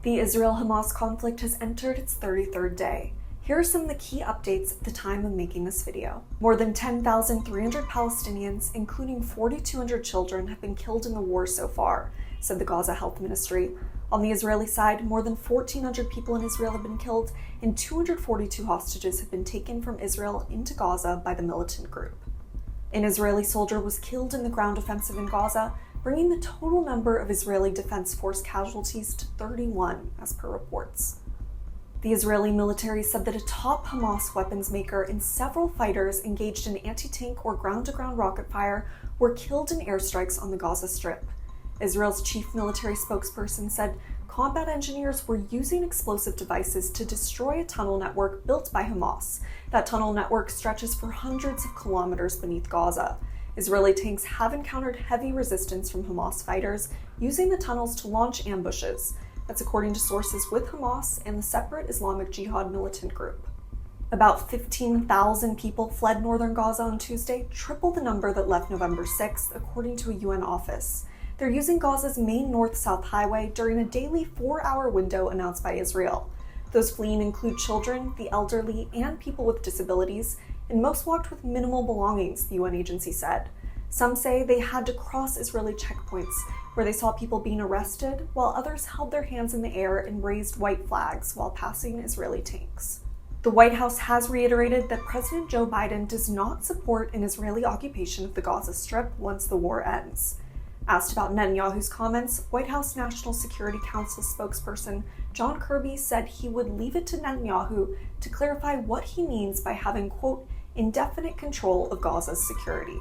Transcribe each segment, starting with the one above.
The Israel-Hamas conflict has entered its 33rd day. Here are some of the key updates at the time of making this video. More than 10,300 Palestinians, including 4,200 children, have been killed in the war so far, said the Gaza Health Ministry. On the Israeli side, more than 1,400 people in Israel have been killed, and 242 hostages have been taken from Israel into Gaza by the militant group. An Israeli soldier was killed in the ground offensive in Gaza, bringing the total number of Israeli Defense Force casualties to 31, as per reports. The Israeli military said that a top Hamas weapons maker and several fighters engaged in anti-tank or ground-to-ground rocket fire were killed in airstrikes on the Gaza Strip. Israel's chief military spokesperson said combat engineers were using explosive devices to destroy a tunnel network built by Hamas. That tunnel network stretches for hundreds of kilometers beneath Gaza. Israeli tanks have encountered heavy resistance from Hamas fighters using the tunnels to launch ambushes. That's according to sources with Hamas and the separate Islamic Jihad militant group. About 15,000 people fled northern Gaza on Tuesday, triple the number that left November 6th, according to a UN office. They're using Gaza's main north-south highway during a daily 4-hour window announced by Israel. Those fleeing include children, the elderly, and people with disabilities, and most walked with minimal belongings, the UN agency said. Some say they had to cross Israeli checkpoints, where they saw people being arrested, while others held their hands in the air and raised white flags while passing Israeli tanks. The White House has reiterated that President Joe Biden does not support an Israeli occupation of the Gaza Strip once the war ends. Asked about Netanyahu's comments, White House National Security Council spokesperson John Kirby said he would leave it to Netanyahu to clarify what he means by having, quote, indefinite control of Gaza's security.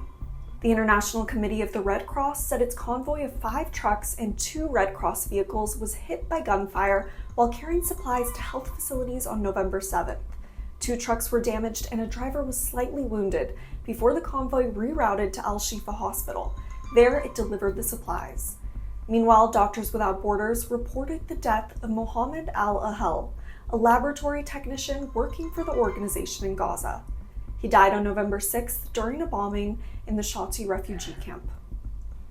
The International Committee of the Red Cross said its convoy of 5 trucks and 2 Red Cross vehicles was hit by gunfire while carrying supplies to health facilities on November 7th. 2 trucks were damaged and a driver was slightly wounded before the convoy rerouted to al-Shifa Hospital. There, it delivered the supplies. Meanwhile, Doctors Without Borders reported the death of Mohammed al-Ahel, a laboratory technician working for the organization in Gaza. He died on November 6th during a bombing in the al-Shati refugee camp.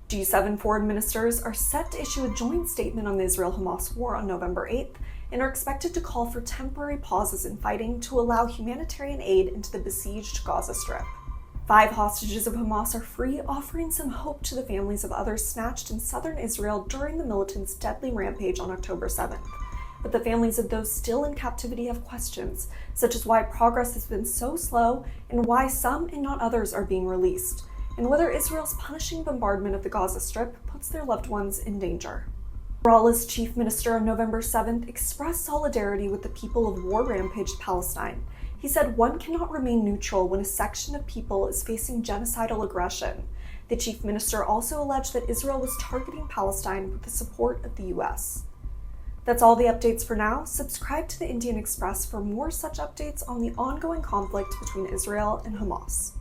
G7 foreign ministers are set to issue a joint statement on the Israel-Hamas war on November 8th and are expected to call for temporary pauses in fighting to allow humanitarian aid into the besieged Gaza Strip. 5 hostages of Hamas are free, offering some hope to the families of others snatched in southern Israel during the militants' deadly rampage on October 7th. But the families of those still in captivity have questions, such as why progress has been so slow and why some and not others are being released, and whether Israel's punishing bombardment of the Gaza Strip puts their loved ones in danger. Nasrallah's chief minister on November 7th expressed solidarity with the people of war-rampaged Palestine. He said one cannot remain neutral when a section of people is facing genocidal aggression. The chief minister also alleged that Israel was targeting Palestine with the support of the U.S. That's all the updates for now. Subscribe to the Indian Express for more such updates on the ongoing conflict between Israel and Hamas.